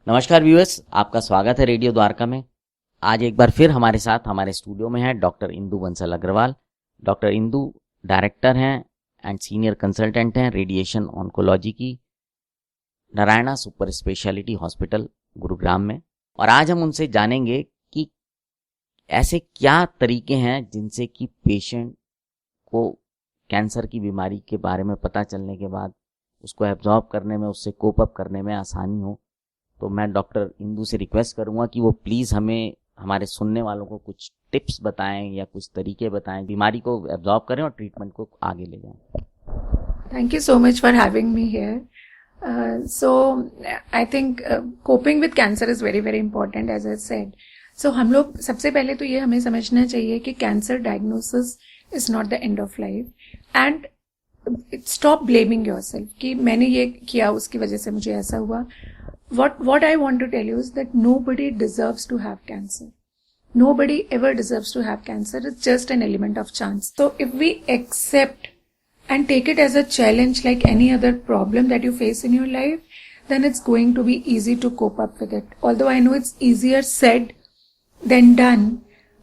नमस्कार व्यूअर्स, आपका स्वागत है रेडियो द्वारका में। आज एक बार फिर हमारे साथ हमारे स्टूडियो में है doctor Indu Bansal Agarwal. Doctor Indu director हैं एंड सीनियर कंसल्टेंट हैं रेडिएशन ऑन्कोलॉजी की Narayana super speciality hospital Gurugram में। और आज हम उनसे जानेंगे कि ऐसे क्या तरीके हैं जिनसे कि पेशेंट को कैंसर की बीमारी के बारे में पता चलने के बाद उसको एब्जॉर्ब करने में, उससे कोप अप करने में आसानी हो। तो मैं डॉक्टर इंदु से रिक्वेस्ट करूंगा कि वो प्लीज़ हमें, हमारे सुनने वालों को कुछ टिप्स बताएं या कुछ तरीके बताएं, बीमारी को एब्जॉर्ब करें और ट्रीटमेंट को आगे ले जाएं। Thank you so much for having me here. So I think coping with cancer is very very important, as I said. So हम लोग सबसे पहले तो ये हमें समझना चाहिए कि cancer diagnosis is not the end of life and stop blaming yourself कि मैंने ये किया उसकी वजह से मुझे ऐसा हुआ. What I want to tell you is that nobody deserves to have cancer. Nobody ever deserves to have cancer. It's just an element of chance. So if we accept and take it as a challenge like any other problem that you face in your life, then it's going to be easy to cope up with it. Although I know it's easier said than done,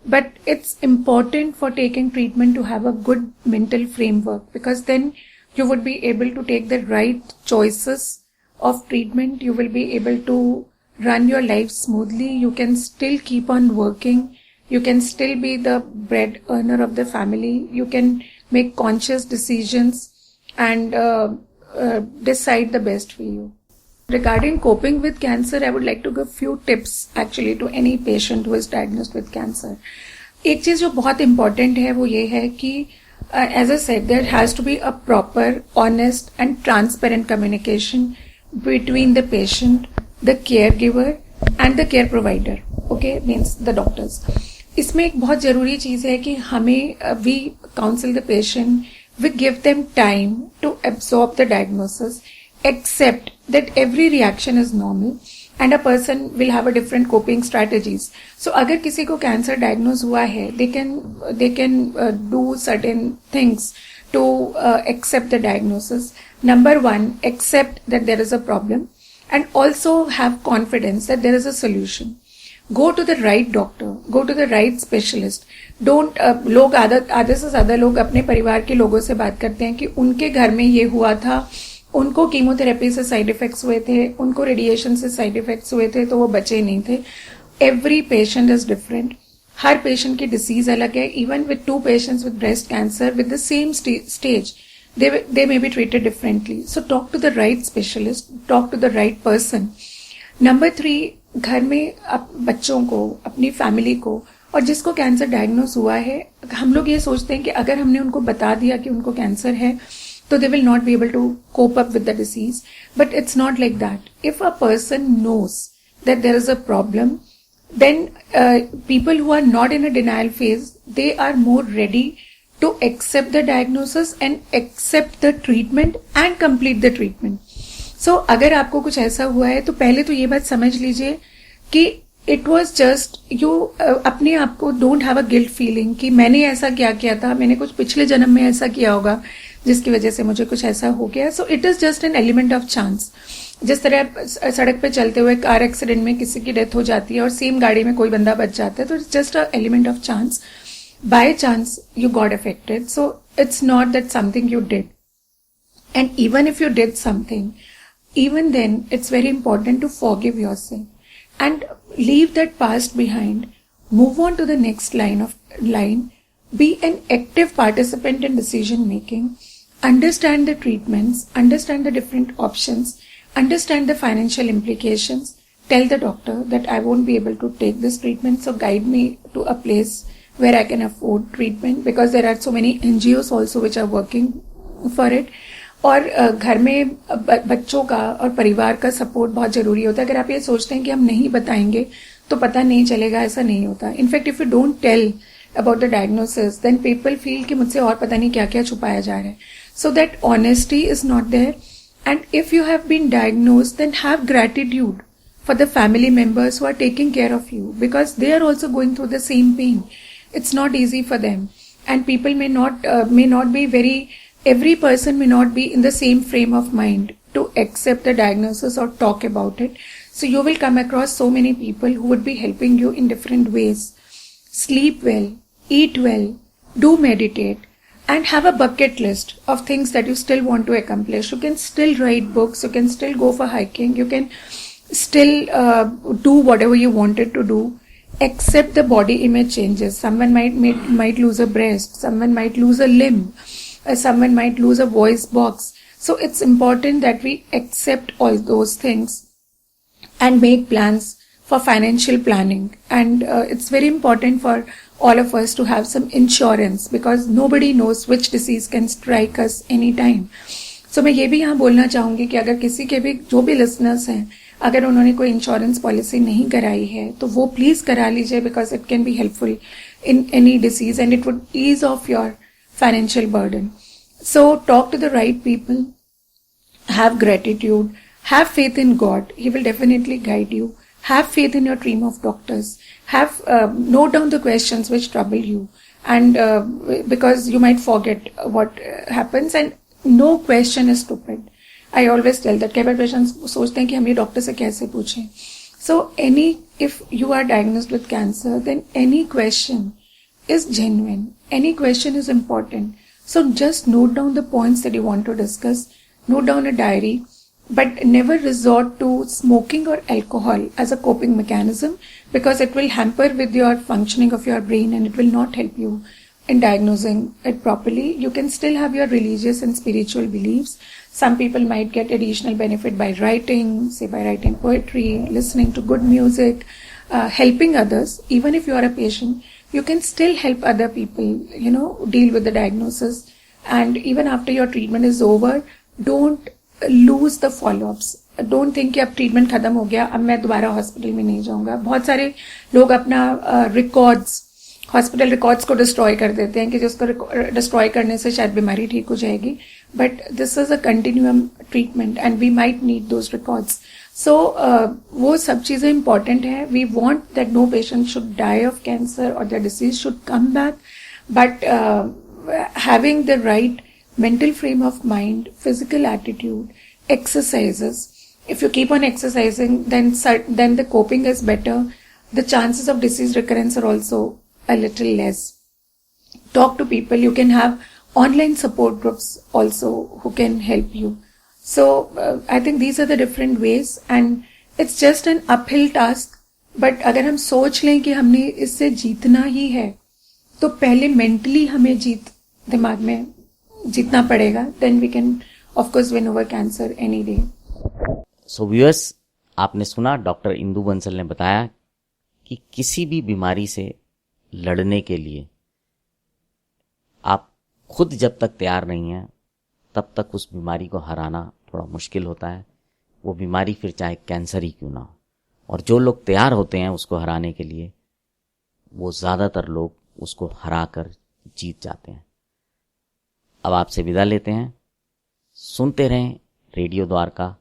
but it's important for taking treatment to have a good mental framework, because then you would be able to take the right choices of treatment. You will be able to run your life smoothly. You can still keep on working. You can still be the bread earner of the family. You can make conscious decisions and decide the best for you. Regarding coping with cancer, I would like to give few tips actually to any patient who is diagnosed with cancer. एक चीज जो बहुत important है वो ये है कि as I said, there has to be a proper, honest and transparent communication between the patient, the caregiver and the care provider. Okay, means the doctors. इसमें एक बहुत जरूरी चीज है कि हमें we counsel the patient, we give them time to absorb the diagnosis, accept that every reaction is normal and a person will have a different coping strategies. So अगर किसी को कैंसर डायग्नोज हुआ है, they can do certain things to accept the diagnosis. Number one, accept that there is a problem and also have confidence that there is a solution. Go to the right doctor, go to the right specialist. Don't लोग आधे से ज्यादा लोग अपने परिवार के लोगों से बात करते हैं कि उनके घर में ये हुआ था, उनको कीमोथेरेपी से साइड इफेक्ट्स हुए थे, उनको रेडिएशन से साइड इफेक्ट्स हुए थे तो वो बचे नहीं थे. Every patient is different. Her patient की डिसीज अलग है. Even with 2 patients with breast cancer with the same stage, they may be treated differently. So talk to the right specialist, talk to the right person. Number 3, घर में बच्चों को, अपनी family को, और जिसको कैंसर डायग्नोज हुआ है, हम लोग ये सोचते हैं कि अगर हमने उनको बता दिया कि उनको कैंसर है तो they will not be able to cope up with the disease. But it's not like that. If a person knows that there is a problem, then people who are not in a denial phase, they are more ready to accept the diagnosis and accept the treatment and complete the treatment. So अगर आपको कुछ ऐसा हुआ है तो पहले तो ये बात समझ लीजिए कि it was just you, अपने आप को don't have a guilt feeling कि मैंने ऐसा क्या किया था, मैंने कुछ पिछले जन्म में ऐसा किया होगा जिसकी वजह से मुझे कुछ ऐसा हो गया. So it is just an element of chance. जिस तरह सड़क पे चलते हुए कार एक्सीडेंट में किसी की डेथ हो जाती है और सेम गाड़ी में कोई बंदा बच जाता है, तो it's just a element of chance. By chance you got affected, so it's not that something you did. And even if you did something, even then it's very important to forgive yourself and leave that past behind. Move on to the next line. Be an active participant in decision making. Understand the treatments, understand the different options, understand the financial implications. Tell the doctor that I won't be able to take this treatment, so guide me to a place where I can afford treatment, because there are so many NGOs also which are working for it. और घर में बच्चों का और परिवार का support बहुत जरूरी होता है. अगर आप ये सोचते हैं कि हम नहीं बताएंगे तो पता नहीं चलेगा, ऐसा नहीं होता. In fact if you don't tell about the diagnosis, then people feel कि मुझसे और पता नहीं क्या क्या छुपाया जा रहा है. So that honesty is not there. And if you have been diagnosed, then have gratitude for the family members who are taking care of you, because they are also going through the same pain. It's not easy for them, and people may not be every person may not be in the same frame of mind to accept the diagnosis or talk about it. So you will come across so many people who would be helping you in different ways. Sleep well, eat well, do meditate, and have a bucket list of things that you still want to accomplish. You can still write books, you can still go for hiking, you can still do whatever you wanted to do, except the body image changes. Someone might lose a breast, someone might lose a limb, someone might lose a voice box. So it's important that we accept all those things and make plans for financial planning. And it's very important for all of us to have some insurance, because nobody knows which disease can strike us anytime. So मैं ये भी यहाँ बोलना चाहूँगी कि अगर किसी के भी जो भी लिसनर्स हैं, अगर उन्होंने कोई इंश्योरेंस पॉलिसी नहीं कराई है तो वो प्लीज करा लीजिए, because it can be helpful in any disease and it would ease off your financial burden. So talk to the right people, have gratitude, have faith in God. He will definitely guide you. Have faith in your team of doctors. Have note down the questions which trouble you, and because you might forget what happens, and no question is stupid. I always tell that कई बार patients सोचते हैं कि हम ये doctor से कैसे पूछें. So if you are diagnosed with cancer, then any question is genuine. Any question is important. So just note down the points that you want to discuss. Note down a diary, but never resort to smoking or alcohol as a coping mechanism, because it will hamper with your functioning of your brain and it will not help you in diagnosing it properly. You can still have your religious and spiritual beliefs. Some people might get additional benefit by writing, say by writing poetry, listening to good music, helping others. Even if you are a patient, you can still help other people, deal with the diagnosis. And even after your treatment is over, don't lose the follow-ups. Don't think कि अब treatment खत्म हो गया, अब मैं दोबारा hospital में नहीं जाऊंगा. बहुत सारे लोग अपना हॉस्पिटल रिकॉर्ड्स को डिस्ट्रॉय कर देते हैं कि जिसको डिस्ट्रॉय करने से शायद बीमारी ठीक हो जाएगी. But this is a continuum treatment and we might need those records. So वो सब चीज़ें इंपॉर्टेंट है. We want that no patient should die of cancer और the disease should come back, but having the right mental frame of mind, physical attitude, exercises. If you keep on exercising, then the coping is better. The chances of disease recurrence are also a little less. Talk to people. You can have online support groups also who can help you. So I think these are the different ways, and it's just an uphill task. But अगर हम सोच लें कि हमने इससे जीतना ही है, तो पहले मेंटली हमें दिमाग में जीतना पड़ेगा. Then we can of course win over cancer any day. So viewers, आपने सुना डॉक्टर इंदु बंसल ने बताया कि किसी भी बीमारी से लड़ने के लिए आप खुद जब तक तैयार नहीं हैं तब तक उस बीमारी को हराना थोड़ा मुश्किल होता है. वो बीमारी फिर चाहे कैंसर ही क्यों ना हो. और जो लोग तैयार होते हैं उसको हराने के लिए, वो ज़्यादातर लोग उसको हरा कर जीत जाते हैं. अब आपसे विदा लेते हैं. सुनते रहें रेडियो द्वारका.